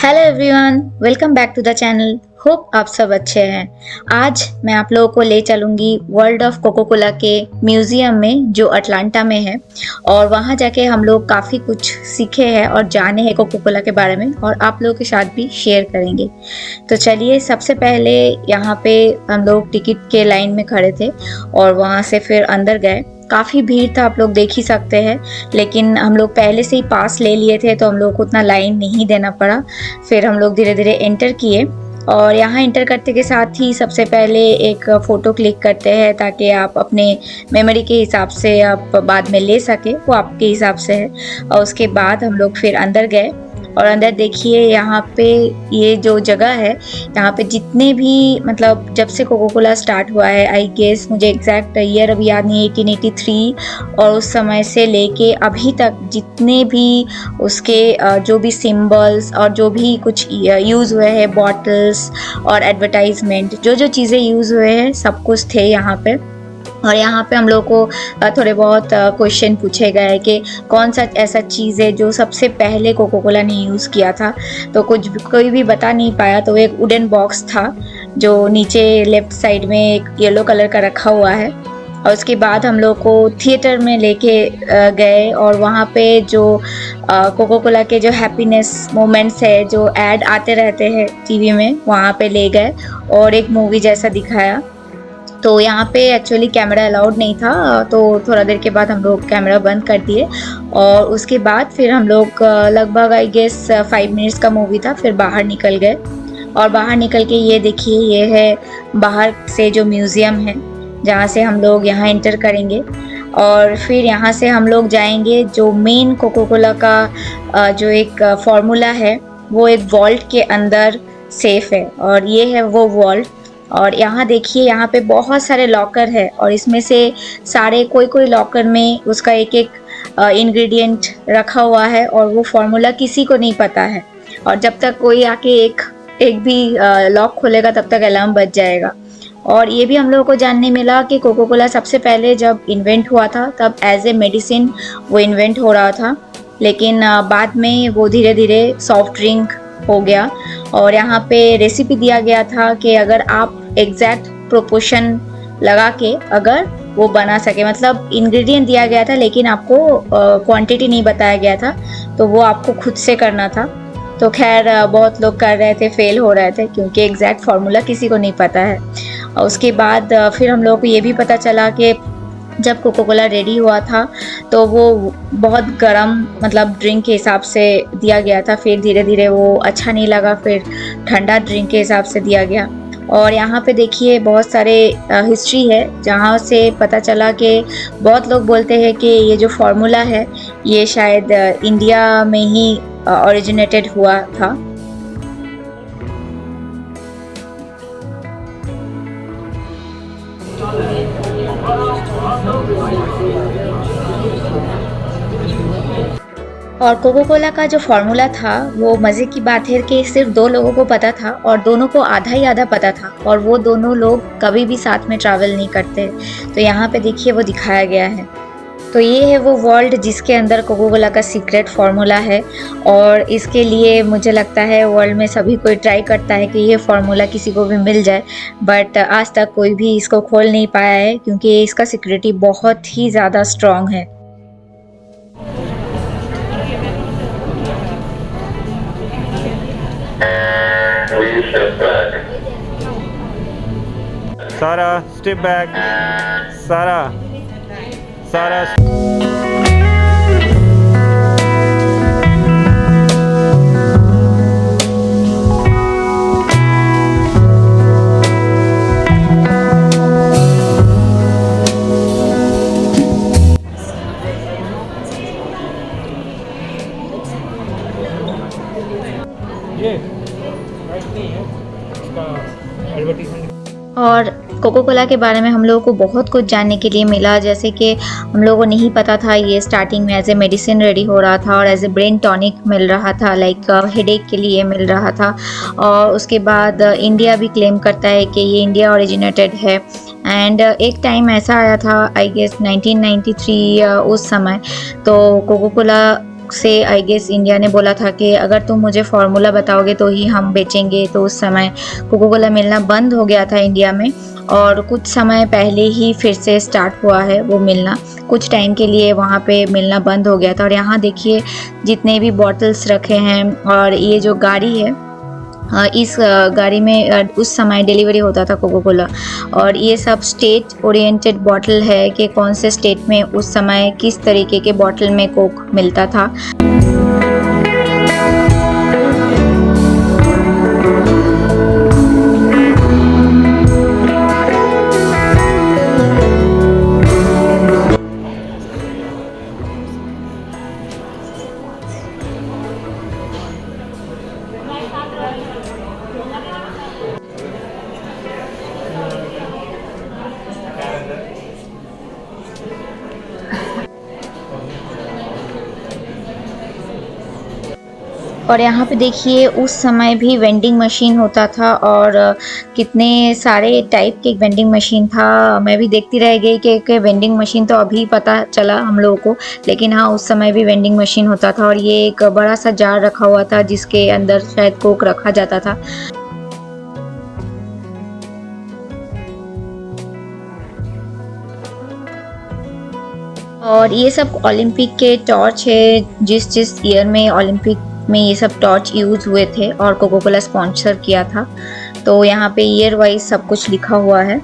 Hello everyone, welcome back to the channel. Hope आप सब अच्छे हैं। आज मैं आप लोगों को ले चलूँगी वर्ल्ड ऑफ कोको कोला के म्यूज़ियम में जो अटलांटा में है। और वहाँ जाके हम लोग काफ़ी कुछ सीखे हैं और जाने हैं कोको कोला के बारे में, और आप लोगों के साथ भी शेयर करेंगे। तो चलिए, सबसे पहले यहाँ पे हम लोग टिकट के लाइन में खड़े थे और वहाँ से फिर अंदर गए। काफ़ी भीड़ था, आप लोग देख ही सकते हैं, लेकिन हम लोग पहले से ही पास ले लिए थे तो हम लोग को उतना लाइन नहीं देना पड़ा। फिर हम लोग धीरे धीरे एंटर किए, और यहाँ एंटर करते के साथ ही सबसे पहले एक फ़ोटो क्लिक करते हैं ताकि आप अपने मेमोरी के हिसाब से आप बाद में ले सके, वो आपके हिसाब से है। और उसके बाद हम लोग फिर अंदर गए, और अंदर देखिए यहाँ पे ये जो जगह है, यहाँ पे जितने भी मतलब जब से कोको कोला स्टार्ट हुआ है, आई गेस मुझे एग्जैक्ट ईयर अभी याद नहीं, 1883, और उस समय से लेके अभी तक जितने भी उसके जो भी सिंबल्स और जो भी कुछ यूज़ हुए हैं, बॉटल्स और एडवर्टाइजमेंट, जो जो चीज़ें यूज़ हुए हैं, सब कुछ थे यहाँ पे। और यहाँ पे हम लोग को थोड़े बहुत क्वेश्चन पूछे गए कि कौन सा ऐसा चीज़ है जो सबसे पहले कोको कोला ने यूज़ किया था। तो कोई भी बता नहीं पाया। तो एक वुडन बॉक्स था जो नीचे लेफ्ट साइड में एक येलो कलर का रखा हुआ है। और उसके बाद हम लोग को थिएटर में लेके गए, और वहाँ पे जो कोको कोला के जो हैप्पीनेस मोमेंट्स है, जो ऐड आते रहते हैं टीवी में, वहाँ पे ले गए और एक मूवी जैसा दिखाया। तो यहाँ पे एक्चुअली कैमरा अलाउड नहीं था, तो थोड़ा देर के बाद हम लोग कैमरा बंद कर दिए। और उसके बाद फिर हम लोग लगभग आई गेस 5 मिनट्स का मूवी था, फिर बाहर निकल गए। और बाहर निकल के ये देखिए, ये है बाहर से जो म्यूज़ियम है, जहाँ से हम लोग यहाँ एंटर करेंगे। और फिर यहाँ से हम लोग जाएंगे जो मेन कोको कोला का जो एक फार्मूला है, वो एक वॉल्ट के अंदर सेफ है, और ये है वो वॉल्ट। और यहाँ देखिए, यहाँ पे बहुत सारे लॉकर है, और इसमें से सारे कोई कोई लॉकर में उसका एक एक इंग्रेडिएंट रखा हुआ है, और वो फार्मूला किसी को नहीं पता है। और जब तक कोई आके एक भी लॉक खोलेगा, तब तक अलार्म बज जाएगा। और ये भी हम लोगों को जानने मिला कि कोको कोला सबसे पहले जब इन्वेंट हुआ था, तब एज ए मेडिसिन वो इन्वेंट हो रहा था, लेकिन बाद में वो धीरे धीरे सॉफ्ट ड्रिंक हो गया। और यहाँ पे रेसिपी दिया गया था कि अगर आप एग्जैक्ट प्रोपोर्शन लगा के अगर वो बना सके, मतलब इंग्रेडिएंट दिया गया था लेकिन आपको क्वांटिटी नहीं बताया गया था, तो वो आपको खुद से करना था। तो खैर बहुत लोग कर रहे थे, फेल हो रहे थे, क्योंकि एग्जैक्ट फार्मूला किसी को नहीं पता है। और उसके बाद फिर हम लोग को ये भी पता चला कि जब कोको कोला रेडी हुआ था तो वो बहुत गर्म, मतलब ड्रिंक के हिसाब से दिया गया था। फिर धीरे धीरे वो अच्छा नहीं लगा, फिर ठंडा ड्रिंक के हिसाब से दिया गया। और यहाँ पे देखिए बहुत सारे हिस्ट्री है, जहाँ से पता चला कि बहुत लोग बोलते हैं कि ये जो फार्मूला है, ये शायद इंडिया में ही ओरिजिनेटेड हुआ था। और कोको कोला का जो फार्मूला था, वो मज़े की बात है कि सिर्फ 2 लोगों को पता था, और दोनों को आधा ही आधा पता था, और वो दोनों लोग कभी भी साथ में ट्रैवल नहीं करते। तो यहाँ पे देखिए वो दिखाया गया है। तो ये है वो वर्ल्ड जिसके अंदर कोको कोला का सीक्रेट फार्मूला है, और इसके लिए मुझे लगता है वर्ल्ड में सभी कोई ट्राई करता है कि ये फार्मूला किसी को भी मिल जाए, बट आज तक कोई भी इसको खोल नहीं पाया है, क्योंकि इसका सिक्योरिटी बहुत ही ज़्यादा स्ट्रॉन्ग है। Sarah, step back. Sarah. Sarah. ये राइट नहीं है, इसका एडवर्टीजमेंट। और कोको कोला के बारे में हम लोगों को बहुत कुछ जानने के लिए मिला, जैसे कि हम लोगों को नहीं पता था ये स्टार्टिंग में एज ए मेडिसिन रेडी हो रहा था, और एज ए ब्रेन टॉनिक मिल रहा था, लाइक हेडेक के लिए मिल रहा था। और उसके बाद इंडिया भी क्लेम करता है कि ये इंडिया ओरिजिनेटेड है। एंड एक टाइम ऐसा आया था, आई गेस 1993 उस समय, तो कोको कोला से आई गेस इंडिया ने बोला था कि अगर तुम मुझे फार्मूला बताओगे तो ही हम बेचेंगे, तो उस समय कोको कोला मिलना बंद हो गया था इंडिया में और कुछ समय पहले ही फिर से स्टार्ट हुआ है वो मिलना। कुछ टाइम के लिए वहाँ पे मिलना बंद हो गया था और यहाँ देखिए जितने भी बॉटल्स रखे हैं और ये जो गाड़ी है इस गाड़ी में उस समय डिलीवरी होता था कोको कोला और ये सब स्टेट ओरिएंटेड बॉटल है कि कौन से स्टेट में उस समय किस तरीके के बॉटल में कोक मिलता था। और यहाँ पे देखिए उस समय भी वेंडिंग मशीन होता था और कितने सारे टाइप के वेंडिंग मशीन था। मैं भी देखती रह गई कि वेंडिंग मशीन तो अभी पता चला हम लोगों को, लेकिन हाँ उस समय भी वेंडिंग मशीन होता था और ये एक बड़ा सा जार रखा हुआ था जिसके अंदर शायद कोक रखा जाता था। और ये सब ओलंपिक के टॉर्च है, जिस जिस ईयर में ओलंपिक में ये सब टॉर्च यूज़ हुए थे और कोको कोला स्पॉन्सर किया था, तो यहाँ पे ईयर वाइज सब कुछ लिखा हुआ है।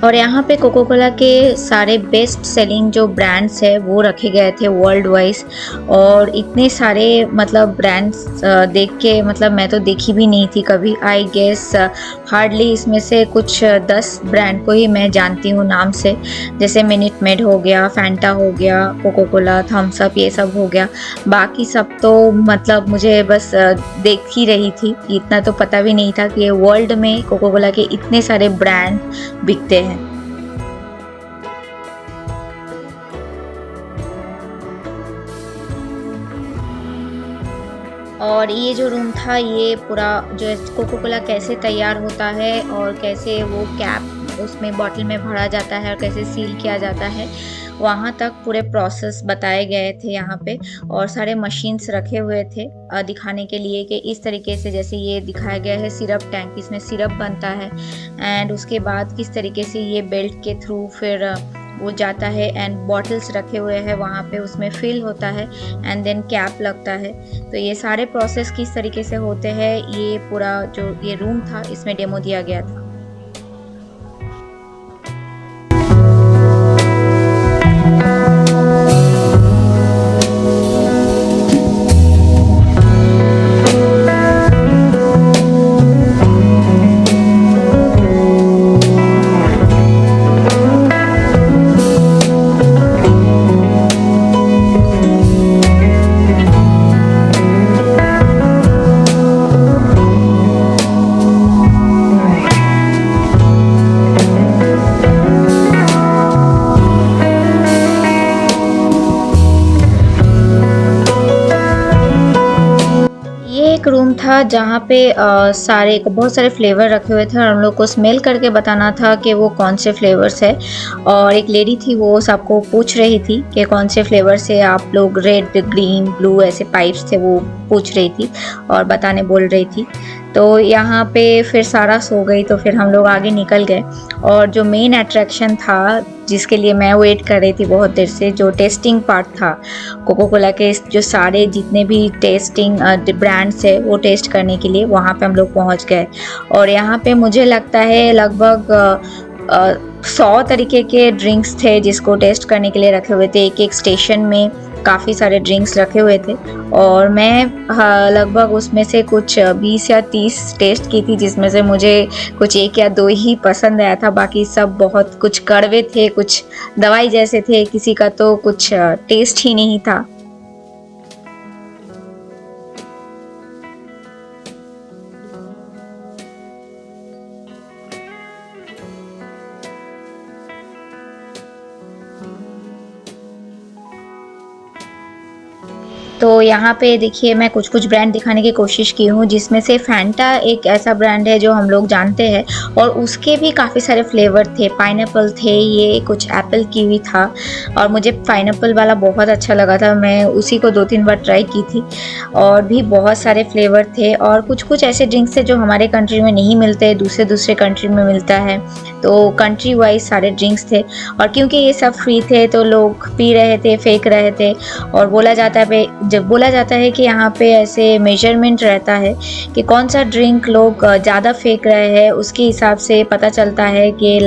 और यहाँ पे कोको कोला के सारे बेस्ट सेलिंग जो ब्रांड्स है वो रखे गए थे वर्ल्ड वाइज और इतने सारे मतलब ब्रांड्स देख के मतलब मैं तो देखी भी नहीं थी कभी। आई गेस हार्डली इसमें से कुछ 10 ब्रांड को ही मैं जानती हूँ नाम से, जैसे मिनट मेड हो गया, फैंटा हो गया, कोको कोला, थम्स अप, ये सब हो गया। बाकी सब तो मतलब मुझे बस देख ही रही थी, इतना तो पता भी नहीं था कि वर्ल्ड में कोको कोला के इतने सारे ब्रांड बिकते हैं। और ये जो रूम था ये पूरा जो कोको कोला कैसे तैयार होता है और कैसे वो कैप उसमें बॉटल में भरा जाता है और कैसे सील किया जाता है, वहाँ तक पूरे प्रोसेस बताए गए थे यहाँ पे। और सारे मशीन्स रखे हुए थे दिखाने के लिए कि इस तरीके से, जैसे ये दिखाया गया है सिरप टैंक, इसमें सिरप बनता है एंड उसके बाद किस तरीके से ये बेल्ट के थ्रू फिर वो जाता है एंड बॉटल्स रखे हुए हैं वहाँ पे, उसमें फिल होता है एंड देन कैप लगता है। तो ये सारे प्रोसेस किस तरीके से होते हैं ये पूरा जो ये रूम था इसमें डेमो दिया गया था। एक रूम था जहाँ पे सारे बहुत सारे फ्लेवर रखे हुए थे और हम लोग को स्मेल करके बताना था कि वो कौन से फ्लेवर्स है। और एक लेडी थी वो सबको पूछ रही थी कि कौन से फ्लेवर से आप लोग, रेड, ग्रीन, ब्लू ऐसे पाइप्स थे वो पूछ रही थी और बताने बोल रही थी। तो यहाँ पे फिर सारा सो गई तो फिर हम लोग आगे निकल गए और जो मेन अट्रैक्शन था जिसके लिए मैं वेट कर रही थी बहुत देर से, जो टेस्टिंग पार्ट था कोको कोला के जो सारे जितने भी टेस्टिंग ब्रांड्स है वो टेस्ट करने के लिए, वहाँ पे हम लोग पहुँच गए। और यहाँ पे मुझे लगता है लगभग 100 तरीके के ड्रिंक्स थे जिसको टेस्ट करने के लिए रखे हुए थे। एक एक स्टेशन में काफ़ी सारे ड्रिंक्स रखे हुए थे और मैं लगभग उसमें से कुछ 20 या 30 टेस्ट की थी, जिसमें से मुझे कुछ 1 या 2 ही पसंद आया था। बाकी सब बहुत कुछ कड़वे थे, कुछ दवाई जैसे थे, किसी का तो कुछ टेस्ट ही नहीं था। तो यहाँ पे देखिए मैं कुछ कुछ ब्रांड दिखाने की कोशिश की हूँ, जिसमें से फैंटा एक ऐसा ब्रांड है जो हम लोग जानते हैं और उसके भी काफ़ी सारे फ्लेवर थे। पाइनएप्पल थे, ये कुछ एप्पल कीवी था और मुझे पाइनएप्पल वाला बहुत अच्छा लगा था, मैं उसी को 2-3 बार ट्राई की थी। और भी बहुत सारे फ्लेवर थे और कुछ कुछ ऐसे ड्रिंक्स थे जो हमारे कंट्री में नहीं मिलते, दूसरे कंट्री में मिलता है। तो कंट्री वाइज सारे ड्रिंक्स थे और क्योंकि ये सब फ्री थे तो लोग पी रहे थे, फेंक रहे थे। और बोला जाता है कि यहाँ पे ऐसे मेजरमेंट रहता है कि कौन सा ड्रिंक लोग ज़्यादा फेंक रहे हैं, उसके हिसाब से पता चलता है कि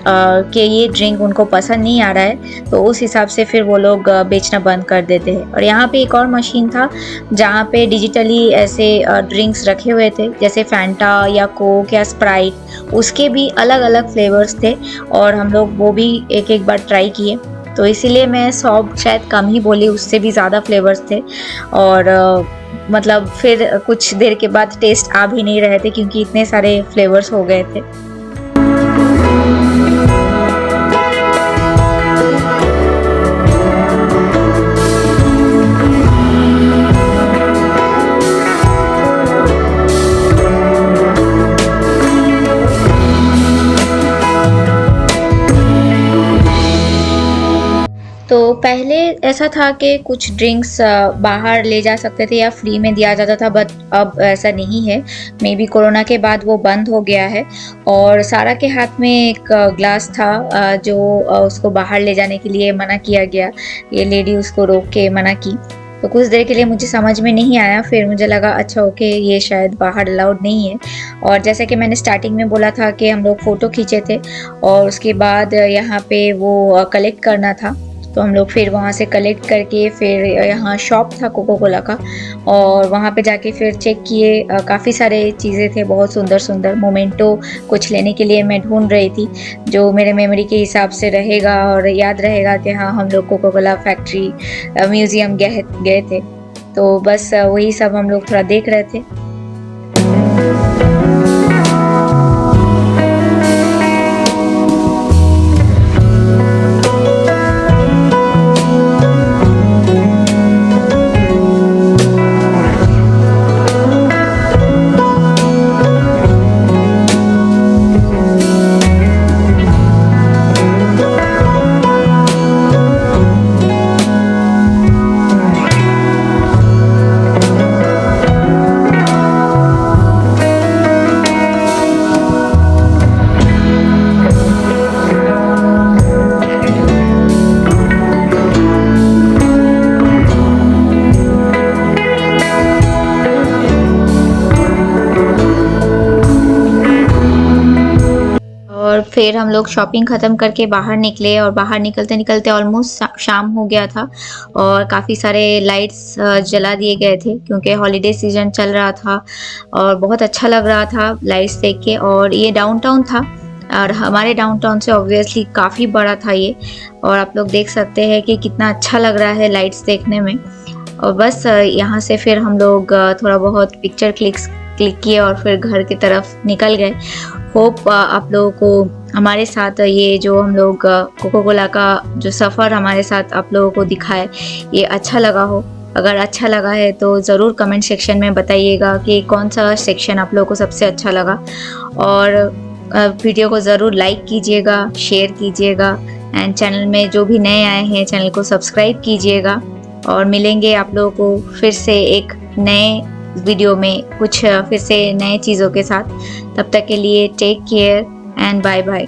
कि ये ड्रिंक उनको पसंद नहीं आ रहा है, तो उस हिसाब से फिर वो लोग बेचना बंद कर देते हैं। और यहाँ पे एक और मशीन था जहाँ पे डिजिटली ऐसे ड्रिंक्स रखे हुए थे, जैसे फैंटा या कोक या स्प्राइट, उसके भी अलग अलग फ्लेवर्स थे और हम लोग वो भी एक एक बार ट्राई किए। तो इसीलिए मैं 100 शायद कम ही बोली, उससे भी ज़्यादा फ्लेवर्स थे। और मतलब फिर कुछ देर के बाद टेस्ट आ भी नहीं रहे थे क्योंकि इतने सारे फ्लेवर्स हो गए थे। तो पहले ऐसा था कि कुछ ड्रिंक्स बाहर ले जा सकते थे या फ्री में दिया जाता था, बट अब ऐसा नहीं है। मे बी कोरोना के बाद वो बंद हो गया है। और सारा के हाथ में एक ग्लास था जो उसको बाहर ले जाने के लिए मना किया गया। ये लेडी उसको रोक के मना की, तो कुछ देर के लिए मुझे समझ में नहीं आया, फिर मुझे लगा अच्छा ओके ये शायद बाहर अलाउड नहीं है। और जैसा कि मैंने स्टार्टिंग में बोला था कि हम लोग फ़ोटो खींचे थे और उसके बाद यहाँ पे वो कलेक्ट करना था, तो हम लोग फिर वहाँ से कलेक्ट करके फिर यहाँ शॉप था कोको कोला का और वहाँ पे जाके फिर चेक किए। काफ़ी सारे चीज़ें थे, बहुत सुंदर सुंदर मोमेंटो कुछ लेने के लिए मैं ढूंढ रही थी जो मेरे मेमोरी के हिसाब से रहेगा और याद रहेगा कि हाँ हम लोग कोको कोला फैक्ट्री म्यूज़ियम गए थे। तो बस वही सब हम लोग थोड़ा देख रहे थे। और फिर हम लोग शॉपिंग ख़त्म करके बाहर निकले और बाहर निकलते निकलते ऑलमोस्ट शाम हो गया था और काफ़ी सारे लाइट्स जला दिए गए थे क्योंकि हॉलीडे सीजन चल रहा था और बहुत अच्छा लग रहा था लाइट्स देख के। और ये डाउनटाउन था और हमारे डाउनटाउन से ऑब्वियसली काफ़ी बड़ा था ये, और आप लोग देख सकते हैं कि कितना अच्छा लग रहा है लाइट्स देखने में। और बस यहाँ से फिर हम लोग थोड़ा बहुत पिक्चर क्लिक किए और फिर घर की तरफ निकल गए। होप आप लोगों को हमारे साथ ये जो हम लोग कोको कोला का जो सफ़र हमारे साथ आप लोगों को दिखाए ये अच्छा लगा हो। अगर अच्छा लगा है तो ज़रूर कमेंट सेक्शन में बताइएगा कि कौन सा सेक्शन आप लोगों को सबसे अच्छा लगा। और वीडियो को ज़रूर लाइक कीजिएगा, शेयर कीजिएगा एंड चैनल में जो भी नए आए हैं चैनल को सब्सक्राइब कीजिएगा। और मिलेंगे आप लोगों को फिर से एक नए वीडियो में कुछ फिर से नए चीज़ों के साथ। तब तक के लिए take care and bye bye.